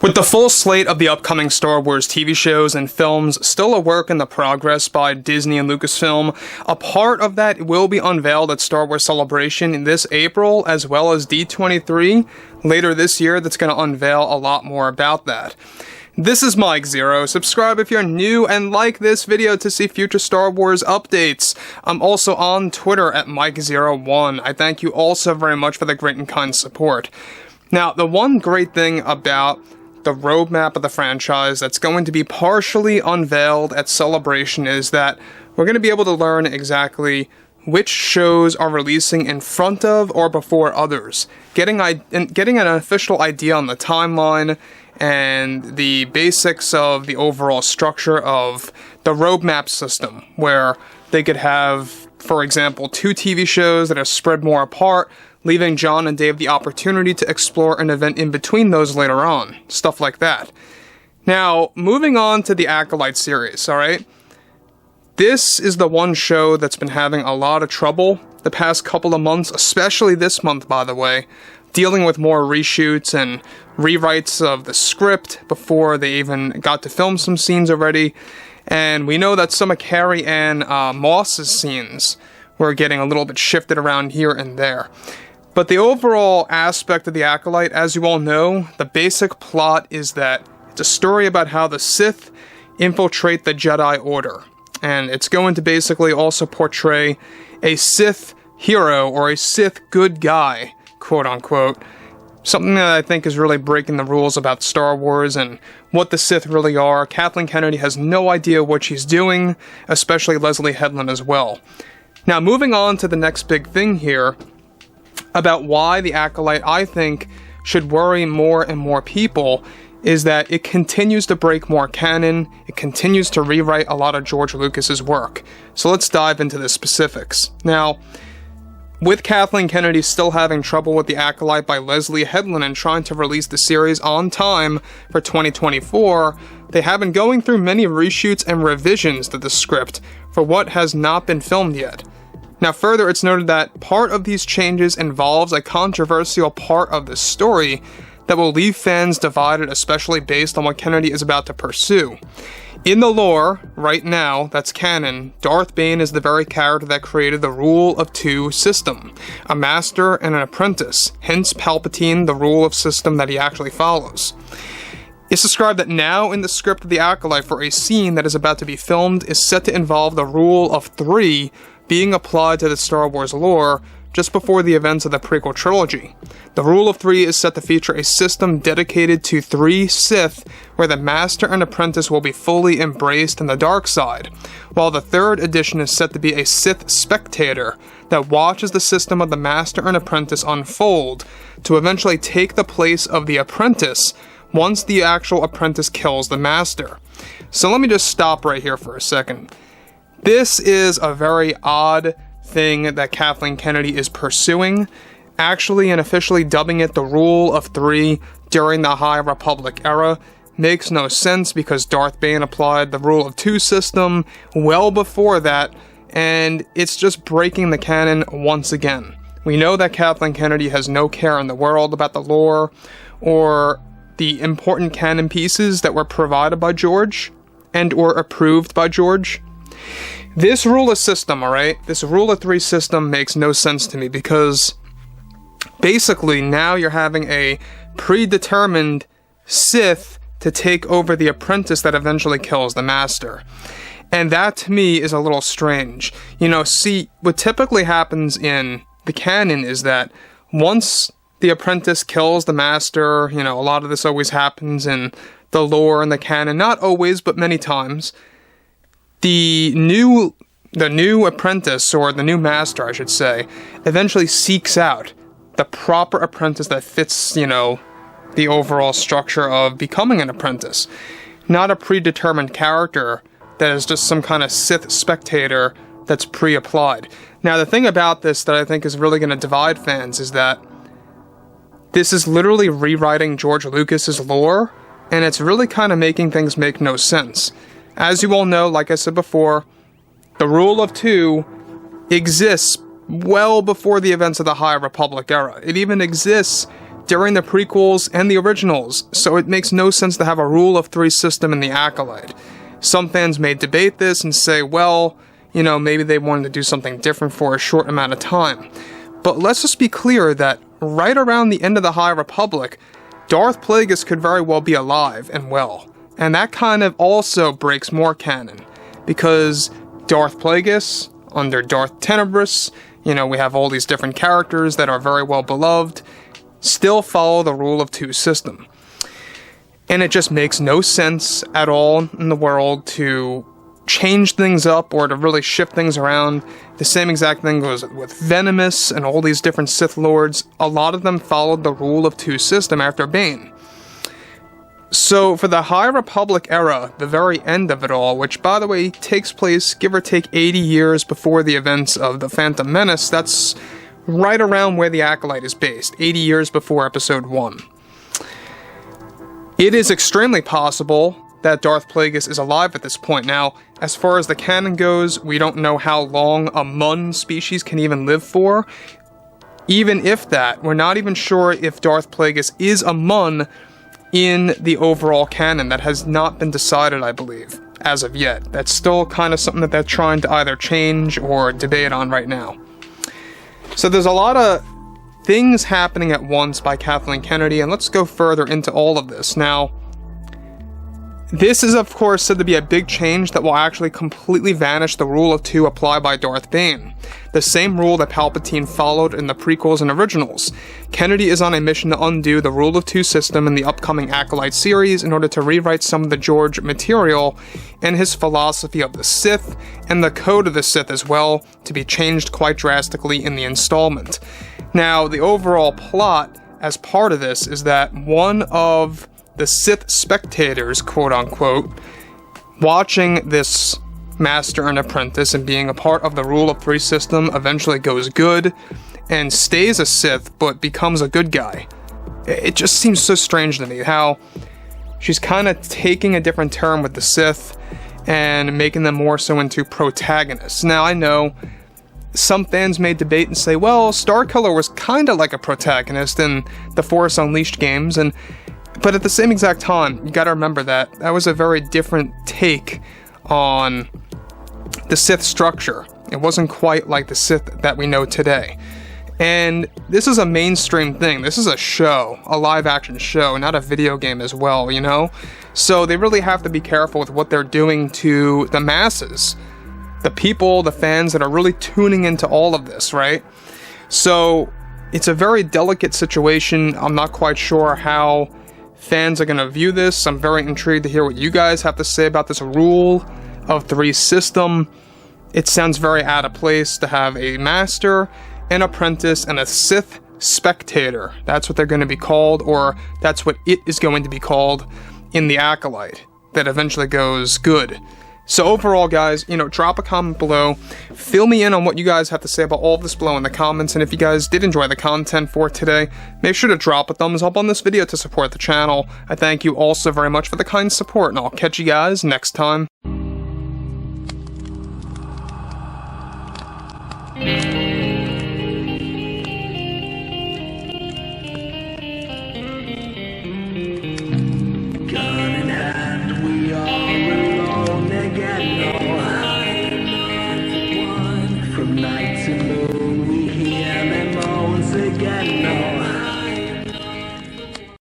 With the full slate of the upcoming Star Wars TV shows and films still a work in the progress by Disney and Lucasfilm, a part of that will be unveiled at Star Wars Celebration this April, as well as D23 later this year that's going to unveil a lot more about that. This is Mike Zero. Subscribe if you're new and like this video to see future Star Wars updates. I'm also on Twitter at Mike01. I thank you all so very much for the great and kind support. Now, the one great thing about the roadmap of the franchise that's going to be partially unveiled at Celebration is that we're going to be able to learn exactly which shows are releasing in front of or before others, getting an official idea on the timeline and the basics of the overall structure of the roadmap system, where they could have, for example, 2 TV shows that are spread more apart, leaving John and Dave the opportunity to explore an event in between those later on. Stuff like that. Now, moving on to the Acolyte series, alright? This is the one show that's been having a lot of trouble the past couple of months, especially this month, by the way, dealing with more reshoots and rewrites of the script before they even got to film some scenes already. And we know that some of Carrie Ann Moss's scenes were getting a little bit shifted around here and there. But the overall aspect of the Acolyte, as you all know, the basic plot is that it's a story about how the Sith infiltrate the Jedi Order. And it's going to basically also portray a Sith hero, or a Sith good guy, quote-unquote. Something that I think is really breaking the rules about Star Wars and what the Sith really are. Kathleen Kennedy has no idea what she's doing, especially Leslye Headland as well. Now, moving on to the next big thing here, about why the Acolyte, I think, should worry more and more people, is that it continues to break more canon, it continues to rewrite a lot of George Lucas's work. So let's dive into the specifics. Now, with Kathleen Kennedy still having trouble with the Acolyte by Leslye Headland and trying to release the series on time for 2024, they have been going through many reshoots and revisions to the script for what has not been filmed yet. Now further, it's noted that part of these changes involves a controversial part of the story that will leave fans divided, especially based on what Kennedy is about to pursue. In the lore, right now, that's canon, Darth Bane is the very character that created the Rule of Two system, a master and an apprentice, hence Palpatine, the rule of system that he actually follows. It's described that now in the script of the Acolyte for a scene that is about to be filmed is set to involve the Rule of Three being applied to the Star Wars lore just before the events of the prequel trilogy. The Rule of Three is set to feature a system dedicated to 3 Sith, where the Master and Apprentice will be fully embraced in the dark side, while the 3rd edition is set to be a Sith spectator that watches the system of the Master and Apprentice unfold to eventually take the place of the Apprentice once the actual Apprentice kills the Master. So let me just stop right here for a second. This is a very odd thing that Kathleen Kennedy is pursuing, actually and officially dubbing it the Rule of Three during the High Republic era. Makes no sense because Darth Bane applied the Rule of Two system well before that, and it's just breaking the canon once again. We know that Kathleen Kennedy has no care in the world about the lore or the important canon pieces that were provided by George and or approved by George. This rule of system, alright? This Rule of Three system makes no sense to me because basically now you're having a predetermined Sith to take over the apprentice that eventually kills the Master. And that to me is a little strange. You know, see, what typically happens in the canon is that once the apprentice kills the Master, you know, a lot of this always happens in the lore and the canon, not always, but many times, the new apprentice, or the new master, I should say, eventually seeks out the proper apprentice that fits, you know, the overall structure of becoming an apprentice. Not a predetermined character that is just some kind of Sith spectator that's pre-applied. Now, the thing about this that I think is really going to divide fans is that this is literally rewriting George Lucas's lore, and it's really kind of making things make no sense. As you all know, like I said before, the Rule of Two exists well before the events of the High Republic era. It even exists during the prequels and the originals, so it makes no sense to have a rule of 3 system in the Acolyte. Some fans may debate this and say, well, you know, maybe they wanted to do something different for a short amount of time. But let's just be clear that right around the end of the High Republic, Darth Plagueis could very well be alive and well. And that kind of also breaks more canon, because Darth Plagueis, under Darth Tenebrous, you know, we have all these different characters that are very well beloved, still follow the rule of 2 system. And it just makes no sense at all in the world to change things up or to really shift things around. The same exact thing goes with Venomous and all these different Sith Lords. A lot of them followed the rule of 2 system after Bane. So for the High Republic era, the very end of it all, which by the way takes place give or take 80 years before the events of The Phantom Menace, that's right around where the Acolyte is based, 80 years before Episode 1. It is extremely possible that Darth Plagueis is alive at this point. Now, as far as the canon goes, we don't know how long a Mun species can even live for. Even if that, we're not even sure if Darth Plagueis is a Mun in the overall canon. That has not been decided, I believe, as of yet. That's still kind of something that they're trying to either change or debate on right now. So there's a lot of things happening at once by Kathleen Kennedy, and let's go further into all of this. Now, this is of course said to be a big change that will actually completely vanish the rule of 2 applied by Darth Bane, the same rule that Palpatine followed in the prequels and originals. Kennedy is on a mission to undo the rule of 2 system in the upcoming Acolyte series in order to rewrite some of the George material and his philosophy of the Sith and the code of the Sith as well to be changed quite drastically in the installment. Now, the overall plot as part of this is that one of the Sith spectators, quote-unquote, watching this master and apprentice and being a part of the rule of 3 system eventually goes good and stays a Sith but becomes a good guy. It just seems so strange to me how she's kind of taking a different turn with the Sith and making them more so into protagonists. Now, I know some fans may debate and say, well, Starkiller was kind of like a protagonist in the Force Unleashed games, but at the same exact time, you gotta remember that that was a very different take on the Sith structure. It wasn't quite like the Sith that we know today. And this is a mainstream thing. This is a show, a live-action show, not a video game as well, you know? So they really have to be careful with what they're doing to the masses. The people, the fans that are really tuning into all of this, right? So it's a very delicate situation. I'm not quite sure how fans are going to view this. I'm very intrigued to hear what you guys have to say about this rule of 3 system. It sounds very out of place to have a master, an apprentice, and a Sith spectator. That's what they're going to be called, or that's what it is going to be called in the Acolyte that eventually goes good. So overall, guys, you know, drop a comment below. Fill me in on what you guys have to say about all of this below in the comments. And if you guys did enjoy the content for today, make sure to drop a thumbs up on this video to support the channel. I thank you all so very much for the kind support, and I'll catch you guys next time. Night to move.